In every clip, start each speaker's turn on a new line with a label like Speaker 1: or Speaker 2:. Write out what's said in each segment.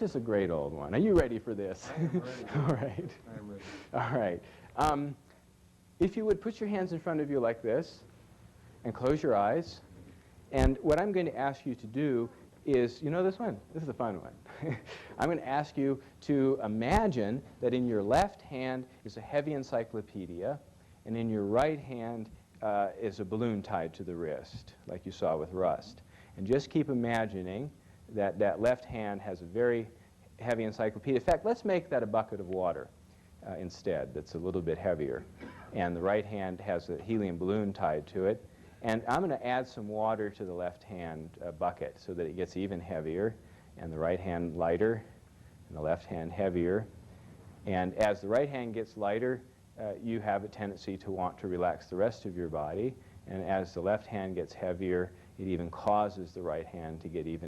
Speaker 1: This is a great old one. Are you ready for this?
Speaker 2: I am ready.
Speaker 1: All right.
Speaker 2: I am ready.
Speaker 1: All right. If you would put your hands in front of you like this and close your eyes. And what I'm going to ask you to do is, you know this one? This is a fun one. I'm going to ask you to imagine that in your left hand is a heavy encyclopedia, and in your right hand is a balloon tied to the wrist, like you saw with Rust. And just keep imagining that that left hand has a very heavy encyclopedia. In fact, let's make that a bucket of water instead that's a little bit heavier. And the right hand has a helium balloon tied to it. And I'm going to add some water to the left hand bucket so that it gets even heavier, and the right hand lighter, and the left hand heavier. And as the right hand gets lighter, you have a tendency to want to relax the rest of your body. And as the left hand gets heavier, it even causes the right hand to get even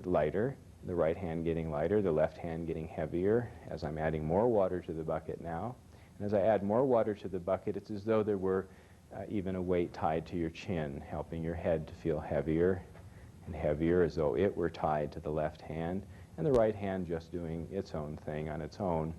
Speaker 1: lighter. The right hand getting lighter, the left hand getting heavier as I'm adding more water to the bucket now. And as I add more water to the bucket, it's as though there were even a weight tied to your chin, helping your head to feel heavier and heavier, as though it were tied to the left hand, and the right hand just doing its own thing on its own.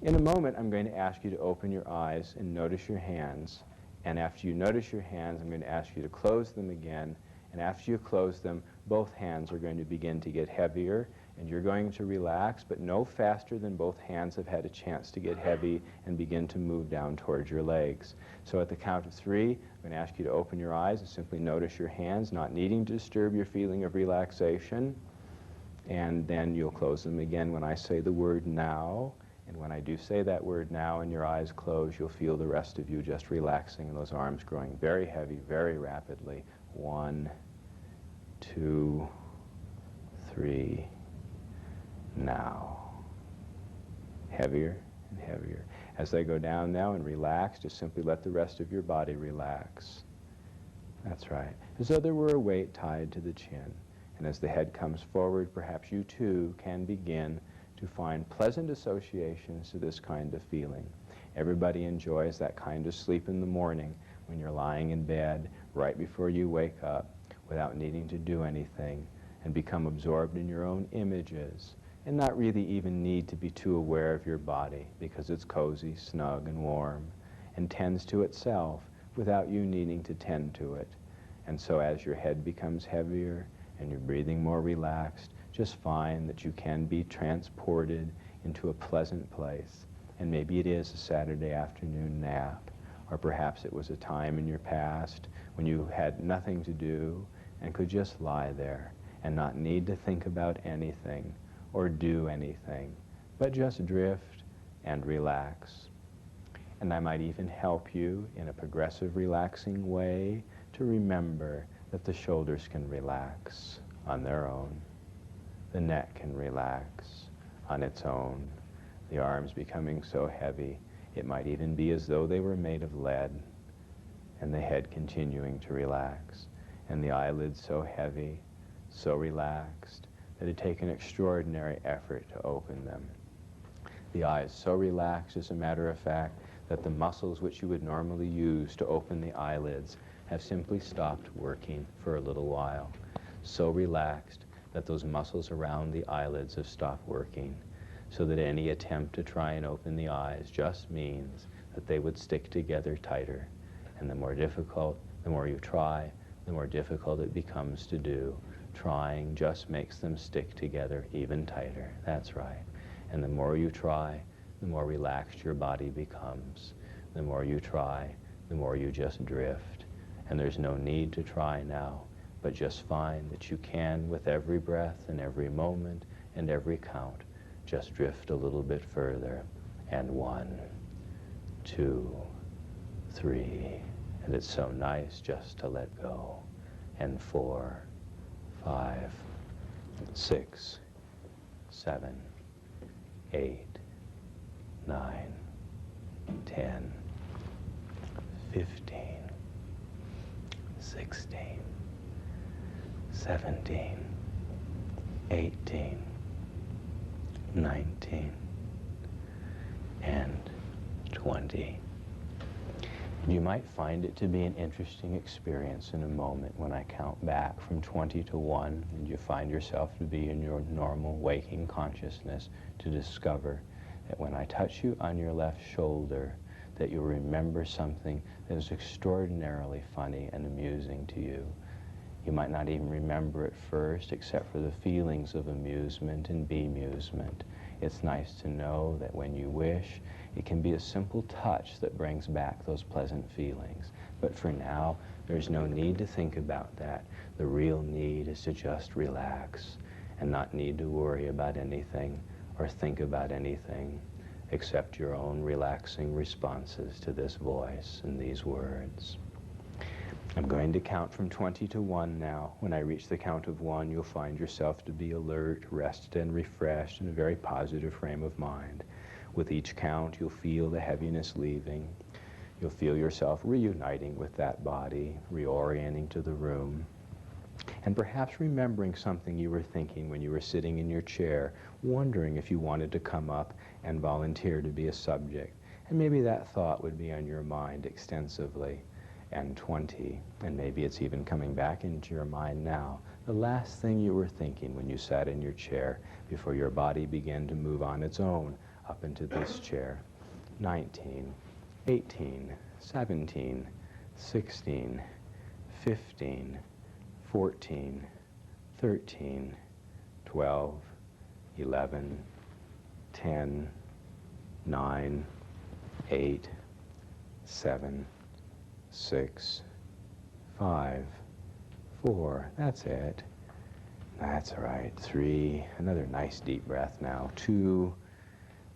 Speaker 1: In a moment, I'm going to ask you to open your eyes and notice your hands. And after you notice your hands, I'm going to ask you to close them again. And after you close them, both hands are going to begin to get heavier, and you're going to relax, but no faster than both hands have had a chance to get heavy and begin to move down towards your legs. So at the count of 3, I'm going to ask you to open your eyes and simply notice your hands, not needing to disturb your feeling of relaxation. And then you'll close them again when I say the word now. And when I do say that word now and your eyes close, you'll feel the rest of you just relaxing and those arms growing very heavy, very rapidly. 1, 2, 3, now. Heavier and heavier. As they go down now and relax, just simply let the rest of your body relax. That's right. As though there were a weight tied to the chin. And as the head comes forward, perhaps you too can begin to find pleasant associations to this kind of feeling. Everybody enjoys that kind of sleep in the morning when you're lying in bed right before you wake up without needing to do anything and become absorbed in your own images and not really even need to be too aware of your body because it's cozy, snug, and warm and tends to itself without you needing to tend to it. And so as your head becomes heavier and you're breathing more relaxed, just find that you can be transported into a pleasant place. And maybe it is a Saturday afternoon nap, or perhaps it was a time in your past when you had nothing to do and could just lie there and not need to think about anything or do anything, but just drift and relax. And I might even help you in a progressive, relaxing way to remember that the shoulders can relax on their own. The neck can relax on its own. The arms becoming so heavy, it might even be as though they were made of lead, and the head continuing to relax, and the eyelids so heavy, so relaxed, that it takes an extraordinary effort to open them. The eyes so relaxed, as a matter of fact, that the muscles which you would normally use to open the eyelids have simply stopped working for a little while. So relaxed that those muscles around the eyelids have stopped working, so that any attempt to try and open the eyes just means that they would stick together tighter. And the more difficult, the more you try, the more difficult it becomes to do. Trying just makes them stick together even tighter. That's right. And the more you try, the more relaxed your body becomes. The more you try, the more you just drift. And there's no need to try now, but just find that you can, with every breath and every moment and every count, just drift a little bit further. And 1, 2, 3. And it's so nice just to let go. And 4, 5, 6, 7, 8, 9, 10, 15, 16, 17, 18, 19, and 20. You might find it to be an interesting experience in a moment when I count back from 20 to 1, and you find yourself to be in your normal waking consciousness, to discover that when I touch you on your left shoulder, that you'll remember something that is extraordinarily funny and amusing to you. You might not even remember it first, except for the feelings of amusement and bemusement. It's nice to know that when you wish, it can be a simple touch that brings back those pleasant feelings. But for now, there's no need to think about that. The real need is to just relax and not need to worry about anything or think about anything except your own relaxing responses to this voice and these words. I'm going to count from 20 to 1 now. When I reach the count of 1, you'll find yourself to be alert, rested, and refreshed in a very positive frame of mind. With each count, you'll feel the heaviness leaving. You'll feel yourself reuniting with that body, reorienting to the room, and perhaps remembering something you were thinking when you were sitting in your chair, wondering if you wanted to come up and volunteer to be a subject. And maybe that thought would be on your mind extensively. And 20, and maybe it's even coming back into your mind now, the last thing you were thinking when you sat in your chair before your body began to move on its own up into this chair. 19, 18, 17, 16, 15, 14, 13, 12, 11, 10, 9, 8, 7, 6, 5, 4, that's it. That's all right. 3, another nice deep breath now. 2,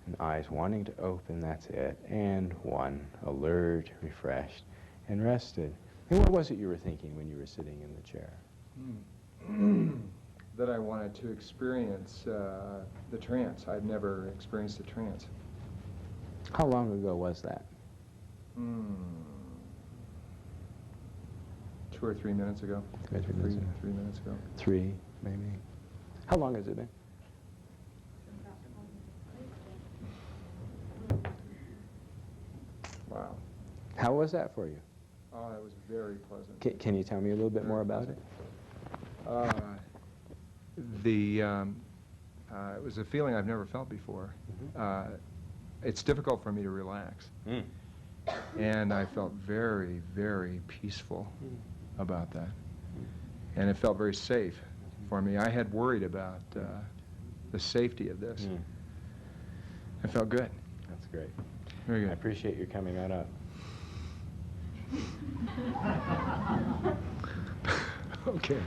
Speaker 1: and eyes wanting to open, that's it. And 1, alert, refreshed, and rested. And what was it you were thinking when you were sitting in the chair?
Speaker 2: That I wanted to experience the trance. I'd never experienced the trance.
Speaker 1: How long ago was that?
Speaker 2: 2 or 3 minutes ago.
Speaker 1: 2 or 3 minutes ago.
Speaker 2: 3 minutes ago.
Speaker 1: 3, maybe. How long has it been?
Speaker 2: Wow.
Speaker 1: How was that for you?
Speaker 2: Oh, that was very pleasant.
Speaker 1: Can you tell me a little bit more about it?
Speaker 2: It was a feeling I've never felt before. It's difficult for me to relax. And I felt very, very peaceful about that. And it felt very safe for me. I had worried about the safety of this. It felt good.
Speaker 1: That's great.
Speaker 2: Very good.
Speaker 1: I appreciate your coming on up.
Speaker 2: Okay.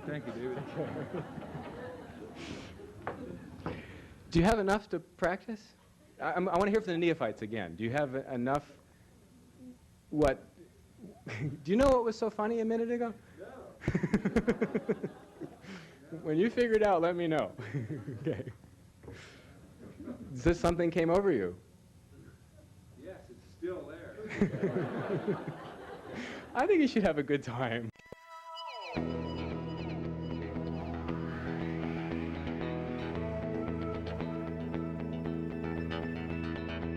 Speaker 2: Thank you, David.
Speaker 1: Do you have enough to practice? I want to hear from the neophytes again. Do you have enough? What? Do you know what was so funny a minute ago? No. When you figure it out, let me know. Okay. Is this something came over you?
Speaker 2: Yes, it's still there.
Speaker 1: I think you should have a good time.